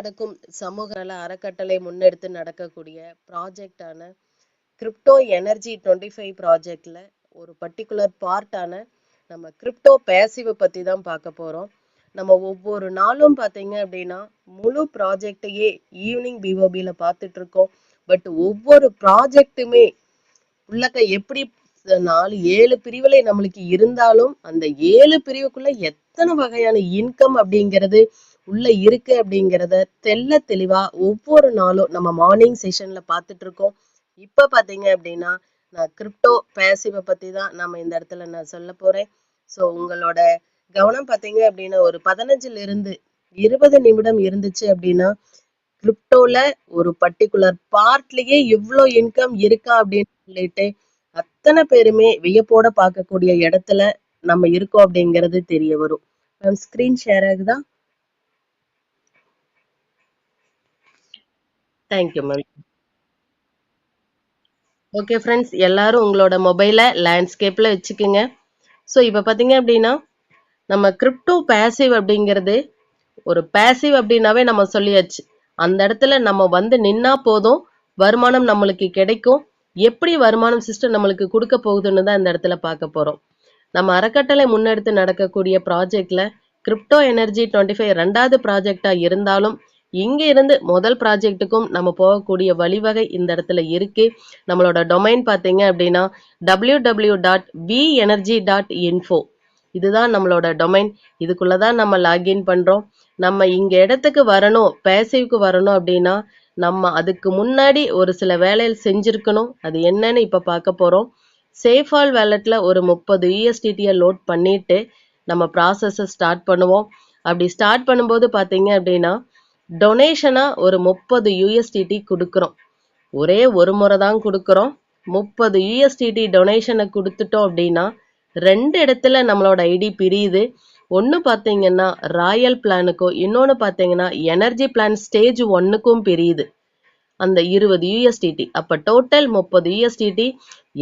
நடக்கும் சமூக நல அறக்கட்டளை முன்னெடுத்து நடக்கக்கூடிய ப்ராஜெக்டான கிரிப்டோ எனர்ஜி 25 ப்ராஜெக்ட்ல ஒரு பர்டிகுலர் பார்ட்டான நம்ம கிரிப்டோ பேசிவ் பத்தி தான் பார்க்க போறோம். நம்ம ஒவ்வொரு நாளும் பார்த்தீங்க அப்படின்னா முழு ப்ராஜெக்டையே ஈவினிங் பிஓபியில பார்த்துட்டு இருக்கோம். பட் ஒவ்வொரு ப்ராஜெக்ட்டுமே உள்ளக்க எப்படி 4-7 பிரிவுல நம்மளுக்கு இருந்தாலும் அந்த 7 பிரிவுக்குள்ள எத்தனை வகையான இன்கம் அப்படிங்கிறது உள்ள இருக்கு அப்படிங்கிறத தெல்ல தெளிவா ஒவ்வொரு நாளும் நம்ம மார்னிங் செஷன்ல பார்த்துட்டு இருக்கோம். இப்ப பாத்தீங்க அப்படின்னா நான் கிரிப்டோ பேசிவ பத்தி தான் நம்ம இந்த இடத்துல நான் சொல்ல போறேன். ஸோ உங்களோட கவனம் பாத்தீங்க அப்படின்னா ஒரு 15ல இருந்து 20 நிமிடம் இருந்துச்சு அப்படின்னா கிரிப்டோல ஒரு பர்டிகுலர் பார்ட்லயே இவ்வளோ இன்கம் இருக்கா அப்படின்னு சொல்லிட்டு அத்தனை பேருமே வியப்போட பார்க்கக்கூடிய இடத்துல நம்ம இருக்கோம் அப்படிங்கிறது தெரிய வரும். மேம் ஸ்கிரீன் ஷேர் ஆகுதா? Thank you ma'am. ஓகே ஃப்ரெண்ட்ஸ், எல்லாரும் உங்களோட மொபைலை லேண்ட்ஸ்கேப்ல வச்சுக்கோங்க. ஸோ இப்போ பார்த்தீங்க அப்படின்னா நம்ம கிரிப்டோ பேசிவ் அப்படிங்கிறது ஒரு பேசிவ் அப்படின்னாவே நம்ம சொல்லியாச்சு. அந்த இடத்துல நம்ம வந்து நின்னா போதும், வருமானம் நம்மளுக்கு கிடைக்கும். எப்படி வருமானம் சிஸ்டம் நம்மளுக்கு கொடுக்க போகுதுன்னு தான் இந்த இடத்துல பார்க்க போறோம். நம்ம அறக்கட்டளை முன்னெடுத்து நடக்கக்கூடிய ப்ராஜெக்ட்ல கிரிப்டோ எனர்ஜி 25 2வது ப்ராஜெக்டா இருந்தாலும் இங்க இருந்து முதல் ப்ராஜெக்ட்டுக்கும் நம்ம போகக்கூடிய வழிவகை இந்த இடத்துல இருக்கு. நம்மளோட டொமைன் பார்த்தீங்க அப்படின்னா www.venergy.info இதுதான் நம்மளோட டொமைன். இதுக்குள்ளதான் நம்ம லாகின் பண்றோம். நம்ம இங்க இடத்துக்கு வரணும், பேசிவ்க்கு வரணும் அப்படின்னா நம்ம அதுக்கு முன்னாடி ஒரு சில வேலைகள் செஞ்சிருக்கணும். அது என்னன்னு இப்ப பார்க்க போறோம். சேஃபால் வேலெட்ல ஒரு 30 USDT லோட் பண்ணிட்டு நம்ம ப்ராசஸை ஸ்டார்ட் பண்ணுவோம். அப்படி ஸ்டார்ட் பண்ணும்போது பார்த்தீங்க அப்படின்னா டொனேஷனா ஒரு 30 USDT கொடுக்குறோம். ஒரே ஒரு முறை தான் கொடுக்குறோம். 30 USDT டொனேஷனை கொடுத்துட்டோம் அப்படின்னா 2 இடத்துல நம்மளோட ஐடி பிரியுது. ஒன்று பார்த்தீங்கன்னா ராயல் பிளானுக்கும், இன்னொன்று பார்த்தீங்கன்னா எனர்ஜி பிளான் ஸ்டேஜ் 1க்கும் பிரியுது அந்த 20 USDT. அப்ப டோட்டல் 30 USDT.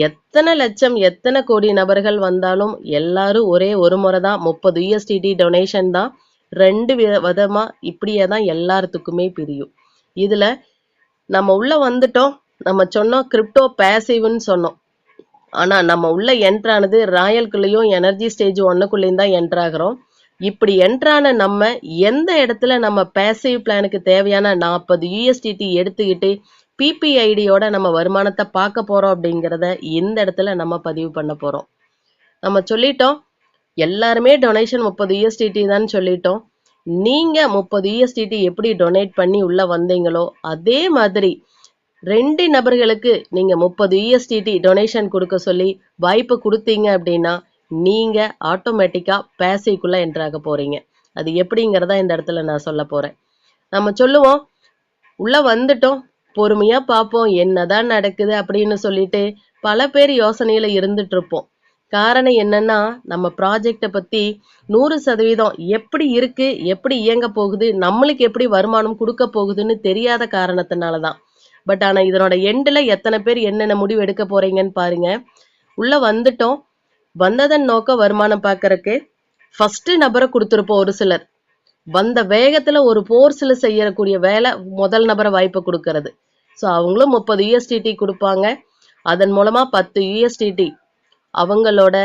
எத்தனை லட்சம் எத்தனை கோடி நபர்கள் வந்தாலும் எல்லாரும் ஒரே ஒரு முறை தான் 30 USDT டொனேஷன் தான். 2 விதமா இப்படியே தான் எல்லாத்துக்குமே பிரியும். இதுல நம்ம உள்ள வந்துட்டோம், நம்ம சொன்னோம் கிரிப்டோ பேசிவ்னு சொன்னோம். ஆனா நம்ம உள்ள என்ட்ரானது ராயல்குள்ளேயும் எனர்ஜி ஸ்டேஜ் 1க்குள்ளேயும் தான் என்ட்ராகிறோம். இப்படி என்ட்ரான நம்ம எந்த இடத்துல நம்ம பேசிவ் பிளானுக்கு தேவையான 40 USDT எடுத்துக்கிட்டு பிபிஐடியோட நம்ம வருமானத்தை பார்க்க போறோம் அப்படிங்கிறத இந்த இடத்துல நம்ம பதிவு பண்ண போறோம். நம்ம சொல்லிட்டோம் எல்லாருமே டொனேஷன் 30 USDT தான் சொல்லிட்டோம். நீங்க 30 USDT எப்படி டொனேட் பண்ணி உள்ள வந்தீங்களோ அதே மாதிரி 2 நபர்களுக்கு நீங்க 30 USDT டொனேஷன் கொடுக்க சொல்லி வாய்ப்பு கொடுத்தீங்க அப்படின்னா நீங்க ஆட்டோமேட்டிக்கா பேசிவ்க்குள்ள என்ட்ராக போறீங்க. அது எப்படிங்கிறதா இந்த இடத்துல நான் சொல்ல போறேன். நம்ம சொல்லுவோம் உள்ள வந்துட்டோம், பொறுமையா பார்ப்போம் என்னதான் நடக்குது அப்படின்னு சொல்லிட்டு பல பேர் யோசனையில இருந்துட்டு இருப்போம். காரணம் என்னன்னா நம்ம ப்ராஜெக்டை பத்தி 100% எப்படி இருக்கு, எப்படி இயங்க போகுது, நம்மளுக்கு எப்படி வருமானம் கொடுக்க போகுதுன்னு தெரியாத காரணத்தினாலதான். பட் ஆனா இதனோட எண்டுல எத்தனை பேர் என்னென்ன முடிவு எடுக்க போறீங்கன்னு பாருங்க. உள்ள வந்துட்டோம், வந்ததன் நோக்கம் வருமானம் பார்க்கறக்கு ஃபர்ஸ்ட் நபரை கொடுத்துருப்போம். ஒரு சிலர் வந்த வேகத்துல ஒரு போர்ஸ்ல செய்யக்கூடிய வேலை முதல் நபரை வாய்ப்பு கொடுக்கறது. ஸோ அவங்களும் 30 USDT கொடுப்பாங்க. அதன் மூலமா 10 USDT அவங்களோட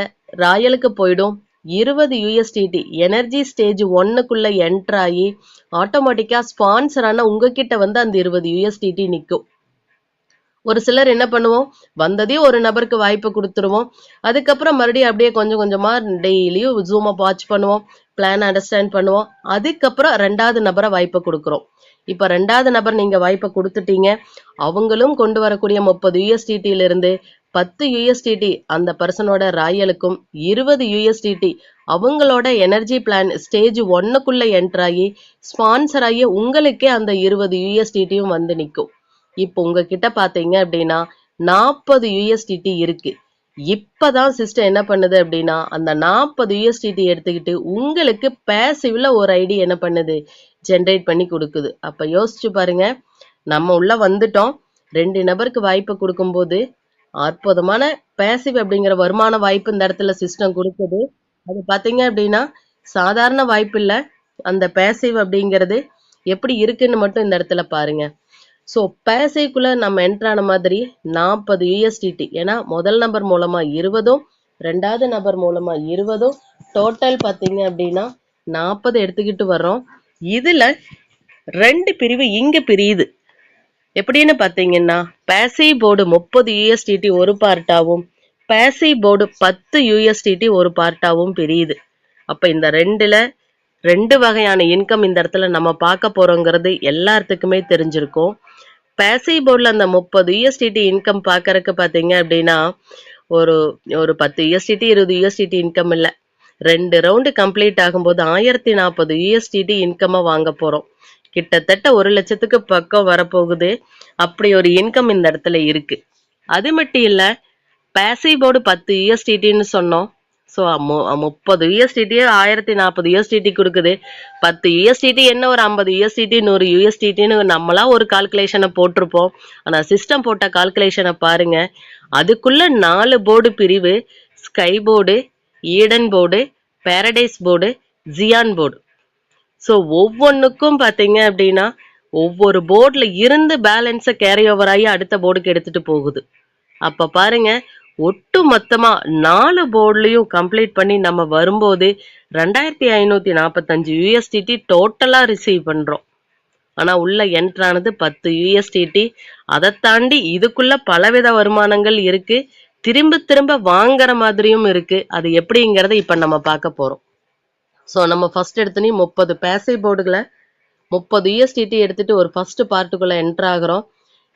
ராயலுக்கு போயிடும். 20 USDT எனர்ஜி ஸ்டேஜ் 1க்குள்ள என்டர் ஆகி ஆட்டோமேட்டிக்கா ஸ்பான்சரான உங்ககிட்ட வந்து அந்த 20 USDT நிற்கும். ஒரு சிலர் என்ன பண்ணுவோம், வந்ததே ஒரு நபருக்கு வாய்ப்பு கொடுத்துருவோம். அதுக்கப்புறம் மறுபடியும் அப்படியே கொஞ்சம் கொஞ்சமா டெய்லியும் ஜூமை வாட்ச் பண்ணுவோம், பிளான் அண்டர்ஸ்டாண்ட் பண்ணுவோம். அதுக்கப்புறம் 2வது நபரை வாய்ப்பு கொடுக்குறோம். இப்ப 2வது நபர் நீங்க வாய்ப்பை கொடுத்துட்டீங்க. அவங்களும் கொண்டு வரக்கூடிய 30 USDTல இருந்து 10 USDT அந்த பர்சனோட ராயலுக்கும், 20 USDT அவங்களோட எனர்ஜி பிளான் ஸ்டேஜ் 1க்குள்ள என்டர் ஆகி ஸ்பான்சர் ஆகி உங்களுக்கே அந்த 20 USDTயும் வந்து நிற்கும். இப்போ உங்ககிட்ட பாத்தீங்க அப்படின்னா 40 USDT இருக்கு. இப்பதான் சிஸ்டம் என்ன பண்ணுது அப்படின்னா அந்த 40 USDT எடுத்துக்கிட்டு உங்களுக்கு பேசிவ்ல ஒரு ஐடி என்ன பண்ணுது, ஜென்ரேட் பண்ணி கொடுக்குது. அப்ப யோசிச்சு பாருங்க, நம்ம உள்ள வந்துட்டோம், 2 நபருக்கு வாய்ப்பு கொடுக்கும்போது அற்புதமான பேசிவ் அப்படிங்கிற வருமான வாய்ப்பு இந்த இடத்துல சிஸ்டம் கொடுக்குது. அது பாத்தீங்க அப்படின்னா சாதாரண வாய்ப்பு இல்லை. அந்த பேசிவ் அப்படிங்கிறது எப்படி இருக்குன்னு மட்டும் இந்த இடத்துல பாருங்க. ஸோ பேசைக்குள்ள நம்ம என்டர் ஆன மாதிரி 40 USDT, ஏன்னா முதல் நபர் மூலமா 20ம் ரெண்டாவது நபர் மூலமா 20ம் டோட்டல் பார்த்தீங்க அப்படின்னா 40 எடுத்துக்கிட்டு வர்றோம். இதுல 2 பிரிவு இங்க பிரியுது. எப்படின்னு பார்த்தீங்கன்னா பேசிவ் போர்டு 30 USDT ஒரு பார்ட்டாவும் பேசிவ் போர்டு 10 USDT ஒரு பார்ட்டாவும் பிரியுது. அப்ப இந்த 2 வகையான இன்கம் இந்த இடத்துல நம்ம பார்க்க போறோங்கிறது எல்லாத்துக்குமே தெரிஞ்சிருக்கும். பேசிவ் போர்டில் அந்த 30 USDT இன்கம் பார்க்கறதுக்கு பார்த்தீங்க அப்படின்னா ஒரு ஒரு 10 USDT 20 USDT இன்கம் இல்லை, 2 ரவுண்டு கம்ப்ளீட் ஆகும்போது 1040 USDT இன்கம்மை வாங்க போறோம். கிட்டத்தட்ட 1 லட்சத்துக்கு பக்கம் வரப்போகுது. அப்படி ஒரு இன்கம் இந்த இடத்துல இருக்கு. அது மட்டும் இல்ல, பேசிவ் போர்டு 10 USDTன்னு சொன்னோம். ஸோ 30 USDT 1040 USDT கொடுக்குது. 10 USDT என்ன ஒரு 50 USDT 100 USDTன்னு நம்மளா ஒரு கால்குலேஷனை போட்டிருப்போம். ஆனா சிஸ்டம் போட்ட கால்குலேஷனை பாருங்க. அதுக்குள்ள 4 போர்டு பிரிவு: sky board, Eden board, paradise board, Zion board. So ஒவ்வொன்றுக்கும் பார்த்தீங்க அப்படின்னா ஒவ்வொரு போர்டில் இருந்து பேலன்ஸை கேரி ஓவர் ஆகி அடுத்த போர்டுக்கு எடுத்துட்டு போகுது. அப்போ பாருங்க, ஒட்டு மொத்தமா 4 போர்ட்லையும் கம்ப்ளீட் பண்ணி நம்ம வரும்போது 2545 USDT டோட்டலா ரிசீவ் பண்றோம். ஆனா உள்ள என்ட்ரானது 10 USDT. அதை தாண்டி இதுக்குள்ள பலவித வருமானங்கள் இருக்கு, திரும்ப திரும்ப வாங்குற மாதிரியும் இருக்கு. அது எப்படிங்கிறத இப்ப நம்ம பார்க்க போறோம். ஸோ நம்ம ஃபர்ஸ்ட் எடுத்துனே 30 பேசிவ் போர்டுகளை 30 USDT எடுத்துட்டு ஒரு ஃபர்ஸ்ட் பார்ட்டுக்குள்ள என்டர் ஆகிறோம்.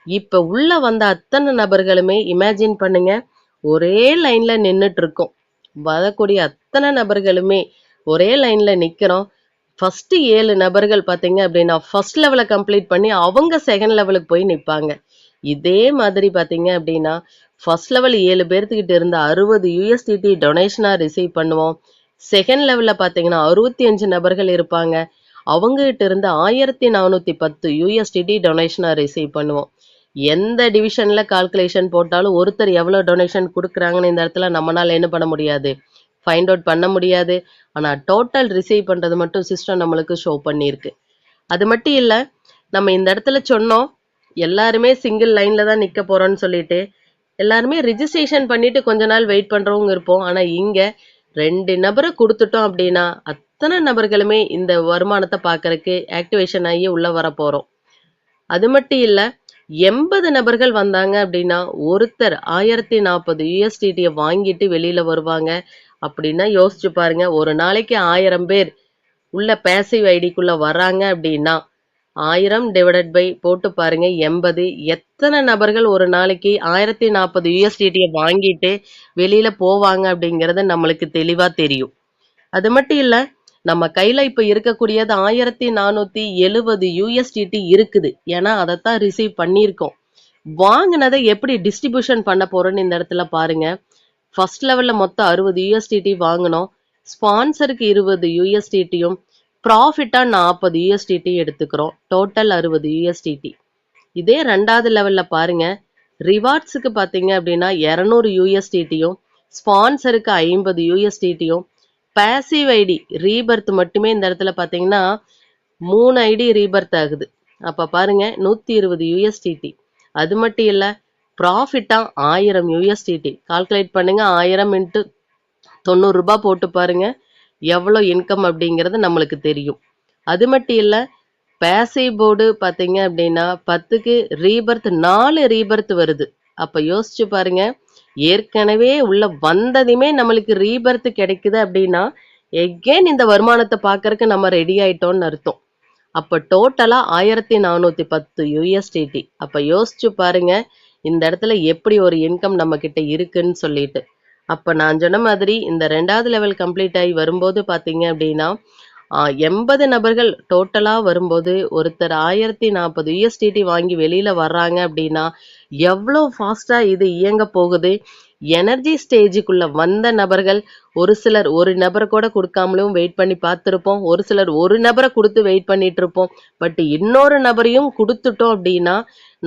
இப்ப உள்ள வந்த அத்தனை நபர்களுமே இமேஜின் பண்ணுங்க, ஒரே லைன்ல நின்றுட்டு இருக்கோம். வரக்கூடிய அத்தனை நபர்களுமே ஒரே லைன்ல நிக்கிறோம். ஃபர்ஸ்ட் 7 நபர்கள் பார்த்தீங்க அப்படின்னா ஃபர்ஸ்ட் லெவலை கம்ப்ளீட் பண்ணி அவங்க செகண்ட் லெவலுக்கு போய் நிற்பாங்க. இதே மாதிரி பார்த்தீங்க அப்படின்னா ஃபர்ஸ்ட் லெவல் 7 பேர்த்துக்கிட்ட இருந்து 60 USDT டொனேஷனா ரிசீவ் பண்ணுவோம். செகண்ட் லெவல்ல பார்த்தீங்கன்னா 65 நபர்கள் இருப்பாங்க. அவங்க கிட்ட இருந்து 1410 USDT டொனேஷனா ரிசீவ் பண்ணுவோம். எந்த டிவிஷன்ல கால்குலேஷன் போட்டாலும் ஒருத்தர் எவ்வளவு டொனேஷன் கொடுக்குறாங்கன்னு இந்த இடத்துல நம்மளால என்ன பண்ண முடியாது, ஃபைண்ட் அவுட் பண்ண முடியாது. ஆனா டோட்டல் ரிசீவ் பண்றது மட்டும் சிஸ்டம் நம்மளுக்கு ஷோ பண்ணியிருக்கு. அது மட்டும் இல்ல, நம்ம இந்த இடத்துல சொன்னோம் எல்லாருமே சிங்கிள் லைன்ல தான் நிக்க போறோம்னு சொல்லிட்டு. எல்லாருமே ரிஜிஸ்ட்ரேஷன் பண்ணிட்டு கொஞ்ச நாள் வெயிட் பண்றவங்க இருப்போம். ஆனா இங்க 2 நபரை கொடுத்துட்டோம் அப்படின்னா அத்தனை நபர்களுமே இந்த வருமானத்தை பார்க்கறதுக்கு ஆக்டிவேஷன் ஆகி உள்ள வர போறோம். அது மட்டும் இல்ல, 80 நபர்கள் வந்தாங்க அப்படின்னா ஒருத்தர் 1040 USDT வாங்கிட்டு வெளியில வருவாங்க. அப்படின்னா யோசிச்சு பாருங்க, ஒரு நாளைக்கு 1000 பேர் உள்ள பேசிவ் ஐடிக்குள்ள வர்றாங்க அப்படின்னா 1000 டிவைடட் பை போட்டு பாருங்க 80. எத்தனை நபர்கள் ஒரு நாளைக்கு 1040 USDT வாங்கிட்டு வெளியில போவாங்க அப்படிங்கறது நம்மளுக்கு தெளிவா தெரியும். அது மட்டும் இல்ல, நம்ம கையில இப்ப இருக்கக்கூடியது 1470 USDT இருக்குது. ஏன்னா அதைத்தான் ரிசீவ் பண்ணியிருக்கோம். வாங்கினதை எப்படி டிஸ்ட்ரிபியூஷன் பண்ண போறோம்னு இந்த இடத்துல பாருங்க. ஃபர்ஸ்ட் லெவல்ல மொத்தம் 60 USDT வாங்கினோம். ஸ்பான்சருக்கு 20 USDTயும் ப்ராஃபிட்டா 40 USDT எடுத்துக்கிறோம். Total 60 USDT. இதே ரெண்டாவது லெவல்ல பாருங்க, ரிவார்ட்ஸுக்கு பார்த்தீங்க அப்படின்னா 200 USDTயும் ஸ்பான்சருக்கு 50 USDTயும் பேசிவ் ஐடி ரீபர்த் மட்டுமே இந்த இடத்துல பார்த்தீங்கன்னா 3 ஐடி ரீபர்த் ஆகுது. அப்ப பாருங்க 120 USDT. அது மட்டும் இல்ல, ப்ராஃபிட்டா 1000 USDT. கால்குலேட் பண்ணுங்க, 1000 இன்ட்டு 90 ரூபாய் போட்டு பாருங்க எவ்வளோ இன்கம் அப்படிங்கிறது நம்மளுக்கு தெரியும். அது மட்டும் இல்ல, பேசிவ் போர்டு பார்த்தீங்க அப்படின்னா 10க்கு ரீபர்த் 4 ரீபர்த் வருது. அப்ப யோசிச்சு பாருங்க, ஏற்கனவே உள்ள வந்ததுமே நம்மளுக்கு ரீபர்த் கிடைக்குது அப்படின்னா எகெயின் இந்த வருமானத்தை பார்க்கறதுக்கு நம்ம ரெடி ஆயிட்டோம்னு அர்த்தம். அப்ப டோட்டலா 1410 USDT. அப்ப யோசிச்சு பாருங்க இந்த இடத்துல எப்படி ஒரு இன்கம் நம்ம கிட்ட இருக்குன்னு சொல்லிட்டு. அப்ப நான் சொன்ன மாதிரி இந்த 2வது லெவல் கம்ப்ளீட் ஆகி வரும்போது பாத்தீங்க அப்படின்னா 80 நபர்கள் டோட்டலா வரும்போது ஒருத்தர் 1040 USDT வாங்கி வெளியில வர்றாங்க அப்படின்னா எவ்வளோ ஃபாஸ்டா இது இயங்க போகுது. எனர்ஜி ஸ்டேஜுக்குள்ள வந்த நபர்கள் ஒரு சிலர் ஒரு நபரை கூட கொடுக்காமலும் வெயிட் பண்ணி பார்த்துருப்போம். ஒரு சிலர் ஒரு நபரை கொடுத்து வெயிட் பண்ணிட்டு இருப்போம். பட் இன்னொரு நபரையும் கொடுத்துட்டோம் அப்படின்னா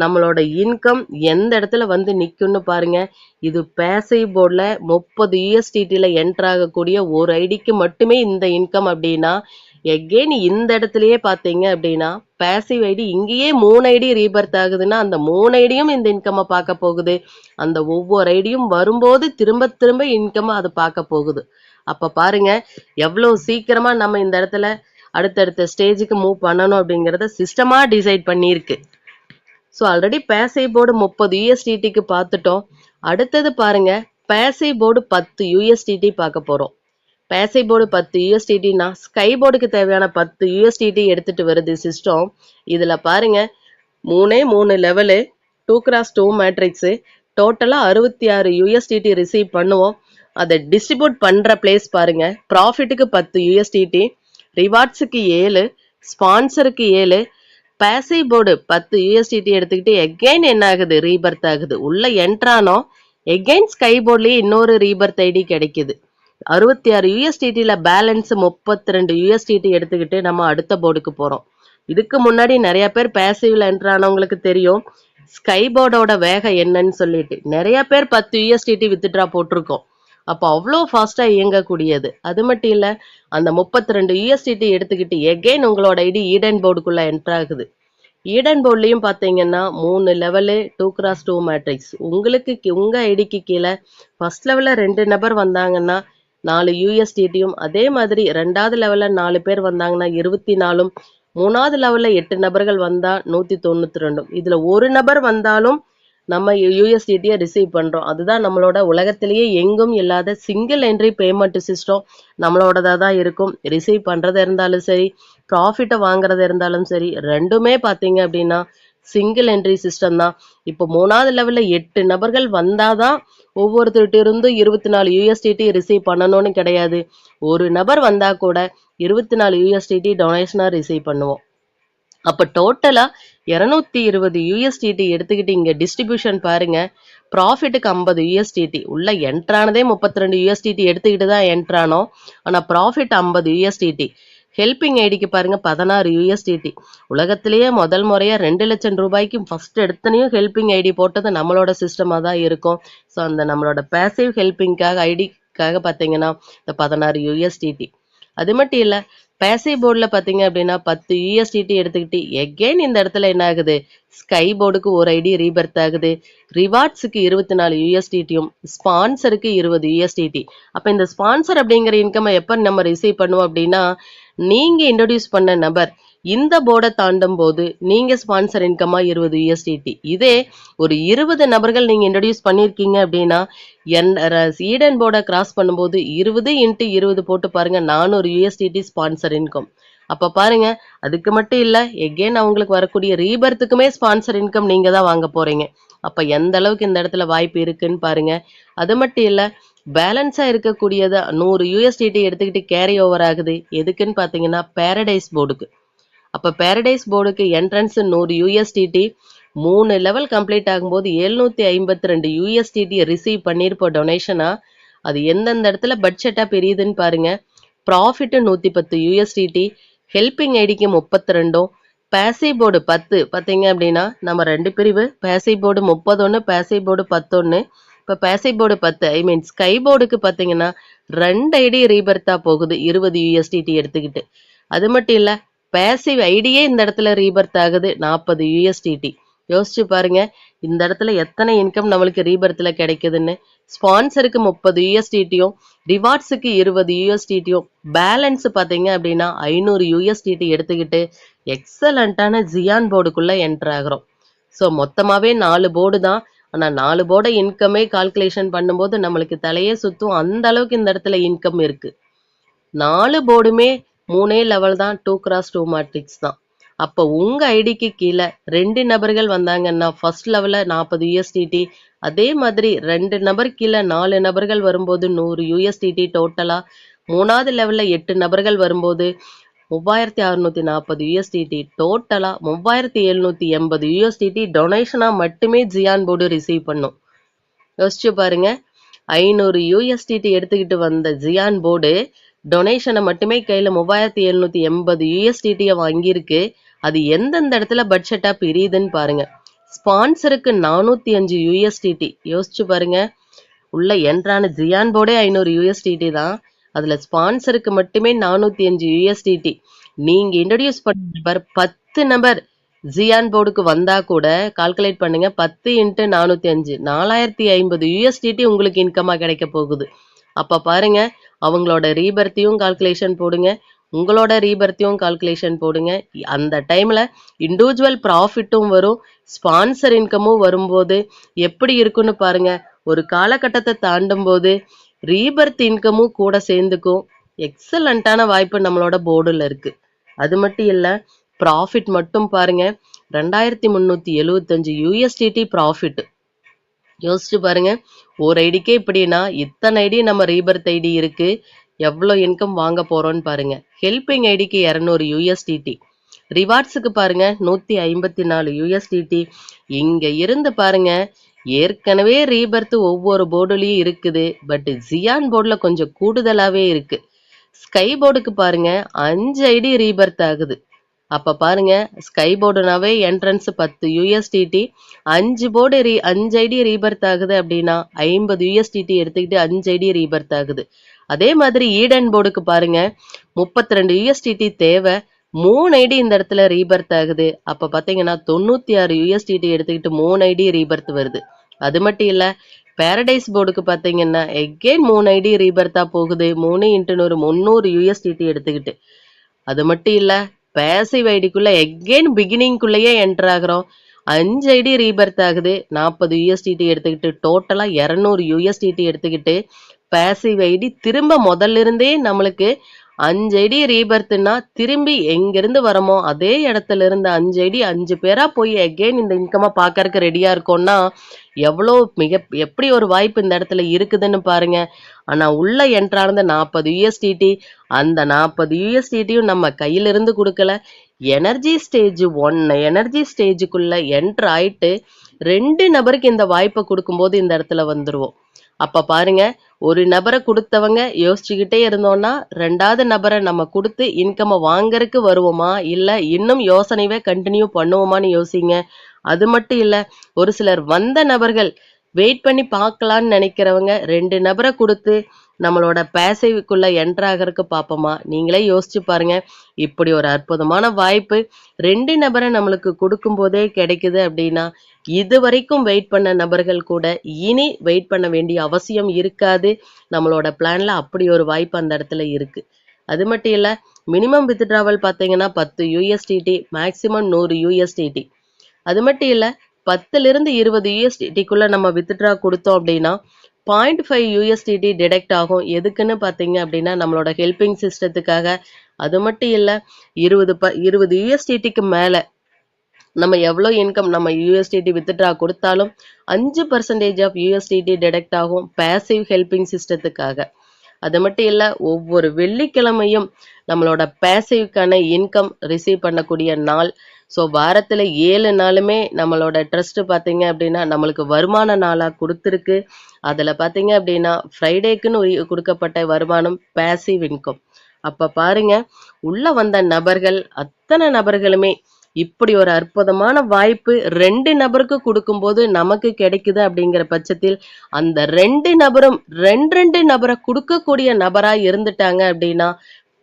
நம்மளோட இன்கம் எந்த இடத்துல வந்து நிக்கும்னு பாருங்க. இது பேசிவ் போர்டில் 30 USDTல என்டர் ஆகக்கூடிய ஒரு ஐடிக்கு மட்டுமே இந்த இன்கம் அப்படின்னா எகெயின் இந்த இடத்துலயே பாத்தீங்க அப்படின்னா பேசிவ் ஐடி இங்கேயே 3 ஐடி ரீபர்த் ஆகுதுன்னா அந்த 3 ஐடியும் இந்த இன்கம் பார்க்க போகுது. அந்த ஒவ்வொரு ஐடியும் வரும்போது திரும்ப திரும்ப இன்கம் அது பார்க்க போகுது. அப்ப பாருங்க எவ்வளவு சீக்கிரமா நம்ம இந்த இடத்துல அடுத்தடுத்த ஸ்டேஜுக்கு மூவ் பண்ணணும் அப்படிங்கறத சிஸ்டமா டிசைட் பண்ணியிருக்கு. ஸோ ஆல்ரெடி பேசிவ் போர்டு 30 USDTக்கு பார்த்துட்டோம். அடுத்தது பாருங்க பேசிவ் போர்டு 10 USDT பார்க்க போறோம். பேசிவ் போர்டு 10 USDTனா ஸ்கை போர்டுக்கு தேவையான 10 USDT எடுத்துட்டு வருது சிஸ்டம். இதுல பாருங்க 3 லெவலு 2x2 மேட்ரிக்ஸ் டோட்டலா 66 USDT ரிசீவ் பண்ணுவோம். அதை டிஸ்ட்ரிபியூட் பண்ற பிளேஸ் பாருங்க. ப்ராஃபிட்டுக்கு 10 USDT, ரிவார்ட்ஸுக்கு 7, ஸ்பான்சருக்கு 7, பேசிவ் போர்டு 10 USDT எடுத்துக்கிட்டு எகைன் என்ன ஆகுது ரீபர்த் ஆகுது. உள்ள என்ட்ரானோ எகைன் ஸ்கை போர்ட்லயே இன்னொரு ரீபர்த் ஐடி கிடைக்குது. 66 USDTல பேலன்ஸ் 32 USDT எடுத்துக்கிட்டு நம்ம அடுத்த போர்டுக்கு போறோம். இதுக்கு முன்னாடி நிறைய பேர் பேசிவ்ல என்ட்ரானவங்களுக்கு தெரியும் ஸ்கை போர்டோட வேகம் என்னன்னு சொல்லிட்டு. நிறைய பேர் 10 USDT வித்ட்ரா போட்டிருக்கோம். அப்போ அவ்வளோ ஃபாஸ்டா இயங்கக்கூடியது. அது மட்டும் இல்ல அந்த 32 USDT எடுத்துக்கிட்டு எகைன் உங்களோட ஐடி ஈடன் போர்டுக்குள்ள என்டர் ஆகுது. ஈடன் போர்ட்லயும் பாத்தீங்கன்னா 3 லெவலு 2x2 மேட்ரிக்ஸ். உங்களுக்கு உங்க ஐடிக்கு கீழே ஃபர்ஸ்ட் லெவல்ல 2 நபர் வந்தாங்கன்னா 4 USDTயும், அதே மாதிரி 2வது லெவல்ல 4 பேர் வந்தாங்கன்னா 24ம், 3வது லெவல்ல 8 நபர்கள் வந்தா 192. இதுல ஒரு நபர் வந்தாலும் நம்ம USDTயை ரிசீவ் பண்றோம். அதுதான் நம்மளோட உலகத்திலேயே எங்கும் இல்லாத சிங்கிள் என்ட்ரி பேமெண்ட் சிஸ்டம். நம்மளோடதா தான் இருக்கும். ரிசீவ் பண்றது இருந்தாலும் சரி, ப்ராஃபிட்டை வாங்குறது இருந்தாலும் சரி, ரெண்டுமே பாத்தீங்க அப்படின்னா சிங்கிள் என்ட்ரி சிஸ்டம் தான். இப்போ 3வது லெவல்ல 8 நபர்கள் வந்தாதான் ஒவ்வொருத்தருட்டு இருந்து 24 USDT ரிசீவ் பண்ணணும்னு கிடையாது. ஒரு நபர் வந்தா கூட 24 USDT டொனேஷனா ரிசீவ் பண்ணுவோம். அப்ப டோட்டலா 220 USDT எடுத்துக்கிட்டு இங்க டிஸ்ட்ரிபியூஷன் பாருங்க. ப்ராஃபிட்டுக்கு 50 USDT. உள்ள என்ட்ரானதே 32 USDT எடுத்துக்கிட்டு தான் என்ட்ரானோம். ஆனா ப்ராஃபிட் 50 USDT. ஹெல்பிங் ஐடிக்கு பாருங்க 16 USDT. உலகத்திலேயே முதல் முறையா 2 லட்சம் ரூபாய்க்கு ஃபர்ஸ்ட் எடுத்தனையும் ஹெல்பிங் ஐடி போட்டது நம்மளோட சிஸ்டமா தான் இருக்கும். ஸோ அந்த நம்மளோட பேசிவ் ஹெல்பிங்காக ஐடிக்காக பார்த்தீங்கன்னா இந்த 16 USDT. அது மட்டும் இல்ல பேசிவ் போர்டில் பார்த்தீங்க அப்படின்னா 10 USDT எடுத்துக்கிட்டு எகெயின் இந்த இடத்துல என்ன ஆகுது ஸ்கை போர்டுக்கு ஒரு ஐடி ரீபர்த் ஆகுது. ரிவார்ட்ஸுக்கு 24 USDTயும், ஸ்பான்சருக்கு 20 USDT. அப்போ இந்த ஸ்பான்சர் அப்படிங்கிற இன்கம் எப்போ நம்ம ரிசீவ் பண்ணுவோம் அப்படின்னா நீங்க இன்ட்ரோடியூஸ் பண்ண நபர் இந்த போர்டை தாண்டும் போது நீங்க ஸ்பான்சர் இன்கமா 20 USDT. இதே ஒரு 20 நபர்கள் நீங்க இன்ட்ரோடியூஸ் பண்ணிருக்கீங்க அப்படின்னா ஈடன் போர்டை கிராஸ் பண்ணும்போது 20 × 20 போட்டு பாருங்க 400 USDT ஸ்பான்சர் இன்கம். அப்ப பாருங்க அதுக்கு மட்டும் இல்ல எகெயின் அவங்களுக்கு வரக்கூடிய ரீபர்த்துக்குமே ஸ்பான்சர் இன்கம் நீங்க தான் வாங்க போறீங்க. அப்ப எந்த அளவுக்கு இந்த இடத்துல வாய்ப்பு இருக்குன்னு பாருங்க. அது மட்டும் இல்ல பேலன்ஸா இருக்கக்கூடியதை 100 USDT எடுத்துக்கிட்டு கேரி ஓவர் ஆகுது. எதுக்குன்னு பாத்தீங்கன்னா பேரடைஸ் போர்டுக்கு. அப்ப பேரடைஸ் போர்டுக்கு என்ட்ரன்ஸ் 100 USDT. 3 லெவல் கம்ப்ளீட் ஆகும்போது 752 USDT ரிசீவ் பண்ணிருப்போம் டொனேஷனா. அது எந்தெந்த இடத்துல பட்ஜெட்டா பெரியுதுன்னு பாருங்க. ப்ராஃபிட் 110 USDT, ஹெல்பிங் ஐடிக்கு 32, பேசிவ் போர்டு 10 பார்த்தீங்க அப்படின்னா நம்ம 2 பிரிவு பேசிவ் போர்டு 31, பேசிவ் போர்டு 11. இப்போ பேசிவ் போர்டு 10 ஐ மீன் ஸ்கை போர்டுக்கு பார்த்தீங்கன்னா 2 ஐடி ரீபர்த்தா போகுது 20 USDT எடுத்துக்கிட்டு. அது மட்டும் இல்ல பேசிவ் ஐடியே இந்த இடத்துல ரீபர்த் ஆகுது 40 USDT. யோசிச்சு பாருங்க இந்த இடத்துல எத்தனை இன்கம் நம்மளுக்கு ரீபர்த்ல கிடைக்குதுன்னு. ஸ்பான்சருக்கு 30 USDTயும், ரிவார்ட்ஸுக்கு 20 USDTயும், பேலன்ஸ் பார்த்தீங்க அப்படின்னா 500 USDT எடுத்துக்கிட்டு எக்ஸலண்டான ஜியான் போர்டுக்குள்ள என்டர் ஆகிறோம். ஸோ மொத்தமாவே 4 போர்டு தான். ஆனா 4 போர்டை இன்கமே கால்குலேஷன் பண்ணும்போது நம்மளுக்கு தலையே சுத்தும். அந்த அளவுக்கு இந்த இடத்துல இன்கம் இருக்கு. 4 போர்டுமே 3 லெவல் தான், 2x2 மேட்ரிக்ஸ் தான். அப்போ உங்க ஐடிக்கு கீழே 2 நபர்கள் வந்தாங்கன்னா ஃபர்ஸ்ட் லெவல்ல 40 USDT, அதே மாதிரி 2 நபர் கீழே 4 நபர்கள் வரும்போது 100 USDT டோட்டலா. 3வது லெவல்ல 8 நபர்கள் வரும்போது 3640 USDT டோட்டலா 3780 USDT டொனேஷனா மட்டுமே ஜியான் போர்டு ரிசீவ் பண்ணும். யோசிச்சு பாருங்க 500 USDT எடுத்துக்கிட்டு வந்த ஜியான் போர்டு டொனேஷனை மட்டுமே கையில 3780 USDTயை வாங்கியிருக்கு. அது எந்தெந்த இடத்துல பட்ஜெட்டா பிரியுதுன்னு பாருங்க. ஸ்பான்சருக்கு 405 USDT. யோசிச்சு பாருங்க உள்ள என்ட்ரான ஜியான் போர்டே 500 USDT தான். அதுல ஸ்பான்சருக்கு மட்டுமே 405 USDT. நீங்க இன்ட்ரடியூஸ் பண்ண நபர் 10 நபர் ஜியான் போர்டுக்கு வந்தா கூட கால்குலேட் பண்ணுங்க. 10 × 405 4050 USDT உங்களுக்கு இன்கமா கிடைக்க போகுது. அப்ப பாருங்க, அவங்களோட ரீபர்த்தையும் கால்குலேஷன் போடுங்க, உங்களோட ரீபர்த்தையும் கால்குலேஷன் போடுங்க. அந்த டைம்ல இண்டிவிஜுவல் ப்ராஃபிட்டும் வரும், ஸ்பான்சர் இன்கமும் வரும்போது எப்படி இருக்குன்னு பாருங்க. ஒரு காலகட்டத்தை தாண்டும் போது ரீபர்த் இன்கமும் கூட சேர்ந்துக்கும். எக்ஸலண்டான வாய்ப்பு நம்மளோட போர்டுல இருக்கு. அது மட்டும் இல்ல, ப்ராஃபிட் மட்டும் பாருங்க, 2375 USDT ப்ராஃபிட். யோசிச்சு பாருங்க, ஒரு ஐடிக்கே இப்படின்னா இத்தனை ஐடி நம்ம ரீபர்த் ஐடி இருக்கு, எவ்வளோ இன்கம் வாங்க போறோம்னு பாருங்க. ஹெல்பிங் ஐடிக்கு 200 USDT, ரிவார்ட்ஸுக்கு பாருங்க 154 USDT. இங்க இருந்து பாருங்க, ஏற்கனவே ரீபர்த் ஒவ்வொரு போர்டுலயும் இருக்குது, பட் ஜியான் போர்டுல கொஞ்சம் கூடுதலாவே இருக்கு. ஸ்கை போர்டுக்கு பாருங்க 5 ஐடி ரீபர்த் ஆகுது. அப்ப பாருங்க, ஸ்கை போர்டுனாவே என்ட்ரன்ஸ் 10 USDT, 5 ஐடி ரீபர்த் ஆகுது அப்படின்னா 50 USDT எடுத்துக்கிட்டு 5 ஐடி ரீபர்த் ஆகுது. அதே மாதிரி ஈடன் போர்டுக்கு பாருங்க 32 USDT தேவை, 3 ஐடி இந்த இடத்துல ரீபர்த் ஆகுது. அப்ப பாத்தீங்கன்னா 96 USDT எடுத்துக்கிட்டு 3 ஐடி ரீபர்த் வருது. அது மட்டும் இல்ல, பாரடைஸ் போர்டுக்கு பாத்தீங்கன்னா எகெயின் 3 ஐடி ரீபர்த்தா போகுது, 3 × 100 300 USDT எடுத்துக்கிட்டு. அது மட்டும் இல்ல, பேசிவ் ஐடிக்குள்ள எகெயின் பிகினிங்குள்ளேயே என்டர் ஆகுறோம், 5 ஐடி ரீபர்த் ஆகுது, 40 USDT எடுத்துக்கிட்டு டோட்டலா 200 USDT எடுத்துக்கிட்டு பேசிவ் ஐடி திரும்ப முதல்ல இருந்தே நம்மளுக்கு 5 ஐடி ரீபர்த்னா திரும்பி எங்கிருந்து வரமோ அதே இடத்துல இருந்து 5 ஐடி 5 பேரா போய் அகெயின் இந்த இன்கமா பார்க்கறதுக்கு ரெடியா இருக்கோம்னா எவ்வளோ எப்படி ஒரு வாய்ப்பு இந்த இடத்துல இருக்குதுன்னு பாருங்க. ஆனா உள்ள என்ட்ரானது 40 USDT, அந்த 40 USDTயும் நம்ம கையிலிருந்து கொடுக்கல. எனர்ஜி ஸ்டேஜ் 1 எனர்ஜி ஸ்டேஜுக்குள்ள என்ட்ரு ஆயிட்டு 2 நபருக்கு இந்த வாய்ப்பை கொடுக்கும்போது இந்த இடத்துல வந்துருவோம். அப்ப பாருங்க, ஒரு நபரை கொடுத்தவங்க யோசிச்சுக்கிட்டே இருந்தோம்னா 2வது நபரை நம்ம கொடுத்து இன்கமை வாங்கறதுக்கு வருவோமா, இல்ல இன்னும் யோசனைவே கண்டினியூ பண்ணுவோமான்னு யோசிங்க. அது மட்டும் இல்ல, ஒரு சிலர் வந்த நபர்கள் வெயிட் பண்ணி பார்க்கலான்னு நினைக்கிறவங்க 2 நபரை கொடுத்து நம்மளோட பேசிவுக்குள்ள என்டர் ஆகிறதுக்கு பார்ப்போமா? நீங்களே யோசிச்சு பாருங்க. இப்படி ஒரு அற்புதமான வாய்ப்பு 2 நபரை நம்மளுக்கு கொடுக்கும் போதே கிடைக்குது அப்படின்னா, இது வரைக்கும் வெயிட் பண்ண நபர்கள் கூட இனி வெயிட் பண்ண வேண்டிய அவசியம் இருக்காது. நம்மளோட பிளான்ல அப்படி ஒரு வாய்ப்பு அந்த இடத்துல இருக்கு. அது மட்டும் இல்ல, மினிமம் வித்ட்ராவல் பார்த்தீங்கன்னா 10 USDT, மேக்சிமம் 100 USDT. அது மட்டும் இல்ல, 10லிருந்து 20 USDTக்குள்ள நம்ம வித்ட்ரா கொடுத்தோம் அப்படின்னா 0.5 USDT டிடெக்ட் ஆகும். எதுக்குன்னு பார்த்தீங்க அப்படின்னா நம்மளோட ஹெல்பிங் சிஸ்டத்துக்காக. அது மட்டும் இல்ல, 20 USDTக்கு மேல நம்ம எவ்வளோ இன்கம் நம்ம USDT வித்ட்ரா கொடுத்தாலும் 5% ஆஃப் USDT டிடெக்ட் ஆகும் பேசிவ் ஹெல்பிங் சிஸ்டத்துக்காக. அது மட்டும் இல்ல, ஒவ்வொரு வெள்ளிக்கிழமையும் நம்மளோட பேசிவ்க்கான இன்கம் ரிசீவ் பண்ணக்கூடிய நாள். ஸோ வாரத்துல 7 நாளுமே நம்மளோட ட்ரஸ்ட் பார்த்தீங்க அப்படின்னா நம்மளுக்கு வருமான நாளா கொடுத்துருக்கு. அதுல பார்த்தீங்க அப்படின்னா ஃப்ரைடேக்குன்னு கொடுக்கப்பட்ட வருமானம் பேசிவ் இன்கம். அப்ப பாருங்க, உள்ள வந்த நபர்கள் அத்தனை நபர்களுமே இப்படி ஒரு அற்புதமான வாய்ப்பு 2 நபருக்கு கொடுக்கும்போது நமக்கு கிடைக்குது அப்படிங்கிற பட்சத்தில் அந்த 2 நபரும் 2 நபரை கொடுக்கக்கூடிய நபரா இருந்துட்டாங்க அப்படின்னா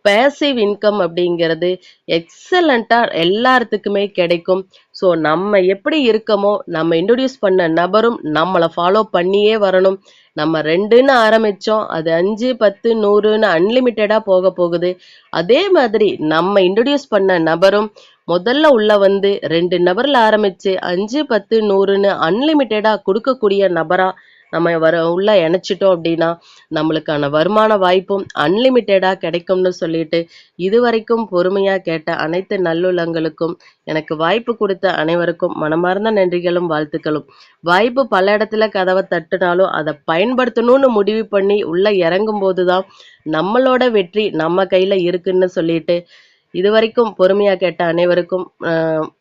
பேசிவ் இன்கம் அப்படிங்கிறது எக்ஸலண்டா எல்லாத்துக்குமே கிடைக்கும். ஸோ நம்ம எப்படி இருக்கமோ நம்ம இன்ட்ரடியூஸ் பண்ண நபரும் நம்மளை ஃபாலோ பண்ணியே வரணும். நம்ம 2ன்னு ஆரம்பிச்சோம், அது 5 10 100ன்னு அன்லிமிட்டடா போக போகுது. அதே மாதிரி நம்ம இன்ட்ரடியூஸ் பண்ண நபரும் முதல்ல உள்ள வந்து 2 நபர்ல ஆரம்பிச்சு 5 10 100ன்னு அன்லிமிட்டடா கொடுக்கக்கூடிய நபரா நம்ம உள்ள இணைச்சிட்டோம் அப்படின்னா நம்மளுக்கான வருமான வாய்ப்பும் அன்லிமிட்டடா கிடைக்கும்னு சொல்லிட்டு இதுவரைக்கும் பொறுமையா கேட்ட அனைத்து நல்லுள்ளங்களுக்கும் எனக்கு வாய்ப்பு கொடுத்த அனைவருக்கும் மனமார்ந்த நன்றிகளும் வாழ்த்துக்களும். வாய்ப்பு பல இடத்துல கதவை தட்டுனாலும் அதை பயன்படுத்தணும்னு முடிவு பண்ணி உள்ள இறங்கும் போதுதான் நம்மளோட வெற்றி நம்ம கையில இருக்குன்னு சொல்லிட்டு இதுவரைக்கும் பொறுமையா கேட்ட அனைவருக்கும்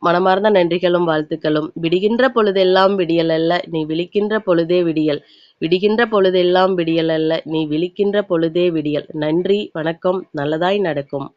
மனமார்ந்த நன்றிகளும் வாழ்த்துக்களும். விடுகின்ற பொழுதெல்லாம் விடியல் அல்ல, நீ விழிக்கின்ற பொழுதே விடியல். விடுகின்ற பொழுதெல்லாம் விடியல் அல்ல, நீ விழிக்கின்ற பொழுதே விடியல். நன்றி, வணக்கம். நல்லதாய் நடக்கும்.